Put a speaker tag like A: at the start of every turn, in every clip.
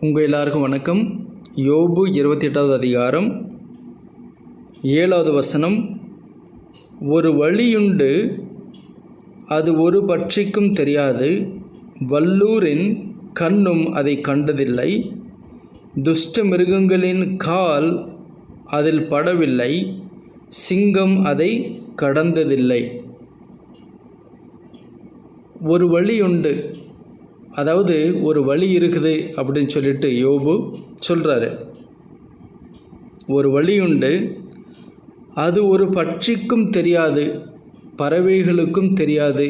A: உங்கள் எல்லாருக்கும் வணக்கம். யோபு 28வது அதிகாரம் 7வது வசனம். ஒரு வழியுண்டு, அது ஒரு பட்சிக்கும் தெரியாது, வல்லூரின் கண்ணும் அதை கண்டதில்லை. துஷ்ட மிருகங்களின் கால் அதில் படவில்லை, சிங்கம் அதை கடந்ததில்லை. ஒரு வழியுண்டு, அதாவது ஒரு வழி இருக்குது அப்படின்னு சொல்லிட்டு யோபு சொல்கிறாரு. ஒரு வழியுண்டு, அது ஒரு பட்சிக்கும் தெரியாது, பறவைகளுக்கும் தெரியாது.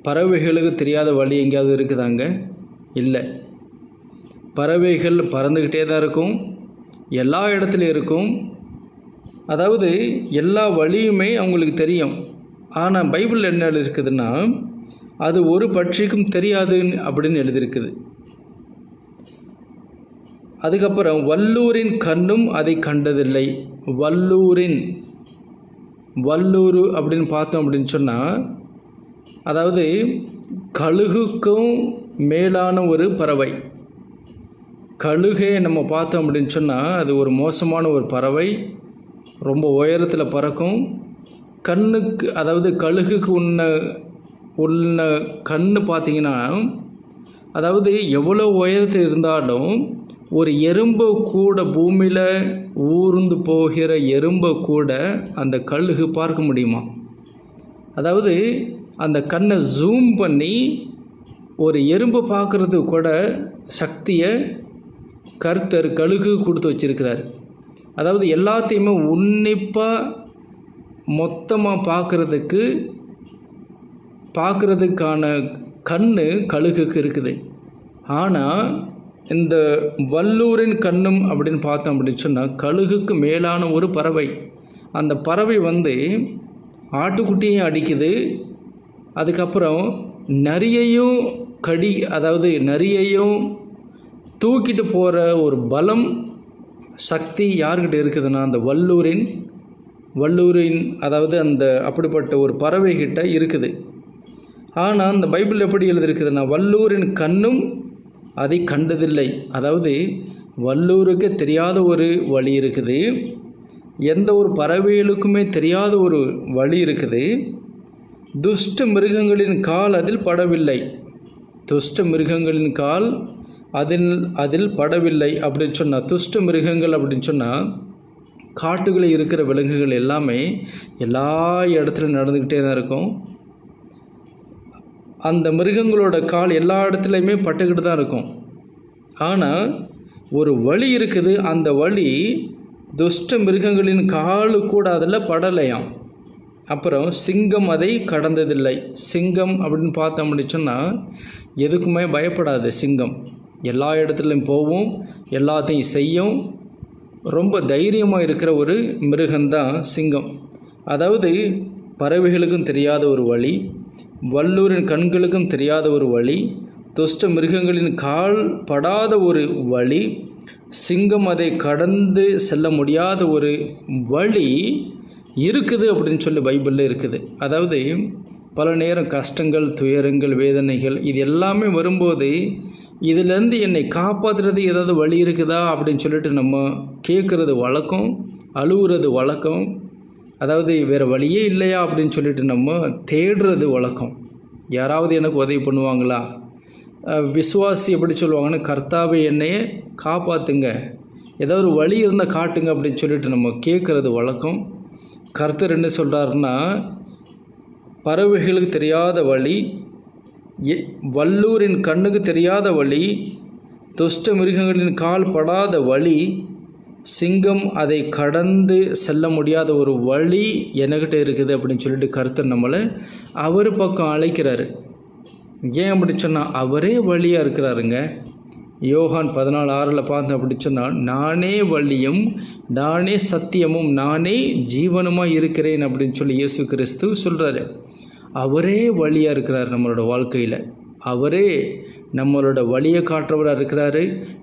A: பறவைகளுக்கு தெரியாத வழி எங்கேயாவது இருக்குதாங்க? இல்லை. பறவைகள் பறந்துக்கிட்டே தான் இருக்கும், எல்லா இடத்துலையும் இருக்கும். அதாவது எல்லா வழியுமே அவங்களுக்கு தெரியும். ஆனால் பைபிளில் என்ன இருக்குதுன்னா, அது ஒரு பட்சிக்கும் தெரியாது அப்படின்னு எழுதியிருக்குது. அதுக்கப்புறம் வல்லூரின் கண்ணும் அதை கண்டதில்லை. வல்லூர் அப்படின்னு பார்த்தோம் அப்படின்னு சொன்னால், அதாவது கழுகுக்கும் மேலான ஒரு பறவை. கழுகை நம்ம பார்த்தோம் அப்படின்னு சொன்னால் அது ஒரு மோசமான ஒரு பறவை, ரொம்ப உயரத்தில் பறக்கும். கண்ணுக்கு, அதாவது கழுகுக்கு உள்ள கண்ணு பார்த்திங்கன்னா, அதாவது எவ்வளோ உயரத்தில் இருந்தாலும் ஒரு எறும்பை கூட, பூமியில் ஊர்ந்து போகிற எறும்பை கூட அந்த கழுகு பார்க்க முடியுமா? அதாவது அந்த கண்ணை ஜூம் பண்ணி ஒரு எறும்பை பார்க்குறது கூட சக்தியை கர்த்தர் கழுகு கொடுத்து வச்சிருக்கிறார். அதாவது எல்லாத்தையுமே உன்னிப்பாக மொத்தமாக பார்க்குறதுக்கான கண்ணு கழுகுக்கு இருக்குது. ஆனால் இந்த வல்லூரின் கண்ணும் அப்படின்னு பார்த்தோம் அப்படின்னு சொன்னால், கழுகுக்கு மேலான ஒரு பறவை. அந்த பறவை ஆட்டுக்குட்டியையும் அடிக்குது, அதுக்கப்புறம் நரியையும் அதாவது நரியையும் தூக்கிட்டு போகிற ஒரு பலம், சக்தி யார்கிட்ட இருக்குதுன்னா அந்த வல்லூரின் அதாவது அந்த அப்படிப்பட்ட ஒரு பறவைகிட்ட இருக்குது. ஆனால் அந்த பைபிள் எப்படி எழுதியிருக்குதுன்னா, வல்லூரின் கண்ணும் அதை கண்டதில்லை. அதாவது வல்லூருக்கு தெரியாத ஒரு வழி இருக்குது, எந்த ஒரு பறவைகளுக்குமே தெரியாத ஒரு வழி இருக்குது. துஷ்ட மிருகங்களின் கால் அதில் படவில்லை. துஷ்ட மிருகங்களின் கால் அதில் படவில்லை அப்படின்னு சொன்னால், துஷ்ட மிருகங்கள் அப்படின்னு சொன்னால் காட்டுகளில் இருக்கிற விலங்குகள் எல்லாமே எல்லா இடத்துலையும் நடந்துக்கிட்டே தான் இருக்கும். அந்த மிருகங்களோட கால் எல்லா இடத்துலையுமே பட்டுக்கிட்டு தான் இருக்கும். ஆனால் ஒரு வழி இருக்குது, அந்த வழி துஷ்ட மிருகங்களின் காலு கூட அதில் படலையாம். அப்புறம் சிங்கம் அதை கடந்ததில்லை. சிங்கம் அப்படின்னு பார்த்தோம் அப்படின்னு சொன்னால் எதுக்குமே பயப்படாது. சிங்கம் எல்லா இடத்துலையும் போகும், எல்லாத்தையும் செய்யும். ரொம்ப தைரியமாக இருக்கிற ஒரு மிருகம்தான் சிங்கம். அதாவது பறவைகளுக்கும் தெரியாத ஒரு வழி, வல்லூரின் கண்களுக்கும் தெரியாத ஒரு வழி, துஷ்ட மிருகங்களின் கால் படாத ஒரு வழி, சிங்கம் அதை கடந்து செல்ல முடியாத ஒரு வழி இருக்குது அப்படின்னு சொல்லி பைபிளில் இருக்குது. அதாவது பல நேரம் கஷ்டங்கள், துயரங்கள், வேதனைகள் இது எல்லாமே வரும்போது இதிலேருந்து என்னை காப்பாற்றுறது ஏதாவது வழி இருக்குதா அப்படின்னு சொல்லிட்டு நம்ம கேட்குறது வழக்கம், அழுகுறது வழக்கம். அதாவது வேறு வழியே இல்லையா அப்படின்னு சொல்லிட்டு நம்ம தேடுறது வழக்கம். யாராவது எனக்கு உதவி பண்ணுவாங்களா? விசுவாசி எப்படி சொல்லுவாங்கன்னா, கர்த்தாவே என்னையே காப்பாற்றுங்க, ஏதாவது ஒரு வழி இருந்தால் காட்டுங்க அப்படின்னு சொல்லிட்டு நம்ம கேட்குறது வழக்கம். கர்த்தர் என்ன சொல்கிறாருன்னா, பறவைகளுக்கு தெரியாத வழி, வல்லூரின் கண்ணுக்கு தெரியாத வழி, துஷ்ட மிருகங்களின் கால் படாத வழி, சிங்கம் அதை கடந்து செல்ல முடியாத ஒரு வழி என்கிட்ட இருக்குது அப்படின்னு சொல்லிட்டு கர்த்தர் நம்மளை அவர் பக்கம் அழைக்கிறாரு. ஏன் அப்படி சொன்னால், அவரே வழியாக இருக்கிறாருங்க. யோகான் 14:6 பார்த்தோம் அப்படி சொன்னால், நானே வழியும் நானே சத்தியமும் நானே ஜீவனுமாக இருக்கிறேன் அப்படின்னு சொல்லி இயேசு கிறிஸ்து சொல்கிறாரு. அவரே வழியாக இருக்கிறார் நம்மளோட வாழ்க்கையில். அவரே நம்மளோட வழியை காட்டுறவராக இருக்கிறாரு,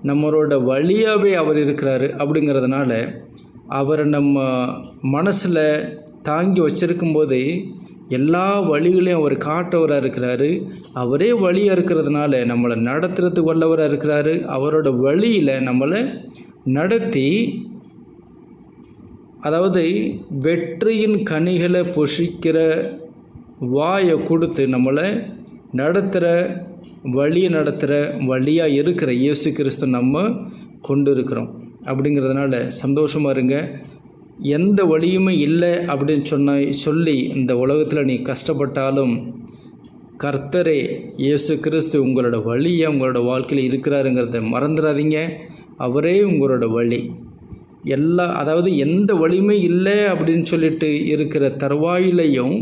A: நம்மளோட வழியாகவே அவர் இருக்கிறாரு. அப்படிங்கிறதுனால அவரை நம்ம மனசில் தாங்கி வச்சிருக்கும்போது எல்லா வழிகளையும் அவர் காட்டவராக இருக்கிறாரு. அவரே வழியாக இருக்கிறதுனால நம்மளை நடத்துறதுக்கு வல்லவராக இருக்கிறாரு. அவரோட வழியில் நம்மளை நடத்தி, அதாவது வெற்றியின் கனிகளை புசிக்கிற வாயை கொடுத்து நம்மளை நடத்துகிற வழியாக இருக்கிற இயேசு கிறிஸ்து நம்ம கொண்டு இருக்கிறோம். அப்படிங்கிறதுனால சந்தோஷமாக இருங்க. எந்த வழியுமே இல்லை அப்படின்னு சொல்லி இந்த உலகத்தில் நீ கஷ்டப்பட்டாலும் கர்த்தரே இயேசு கிறிஸ்து உங்களோட வழியாக உங்களோட வாழ்க்கையில் இருக்கிறாருங்கிறத மறந்துடாதீங்க. அவரே உங்களோட வழி. அதாவது எந்த வழியுமே இல்லை அப்படின்னு சொல்லிட்டு இருக்கிற தருவாயிலையும்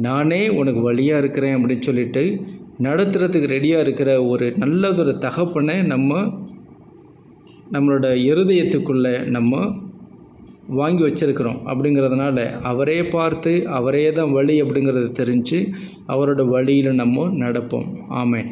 A: நானே உனக்கு வழியாக இருக்கிறேன் அப்படின்னு சொல்லிட்டு நடத்துகிறதுக்கு ரெடியாக இருக்கிற ஒரு நல்லதொரு தகப்பனை நம்மளோட இருதயத்துக்குள்ளே நம்ம வாங்கி வச்சிருக்கிறோம். அப்படிங்கிறதுனால அவரே பார்த்து அவரே தான் வழி அப்படிங்கிறத தெரிஞ்சு அவரோட வழியில் நம்ம நடப்போம். ஆமென்.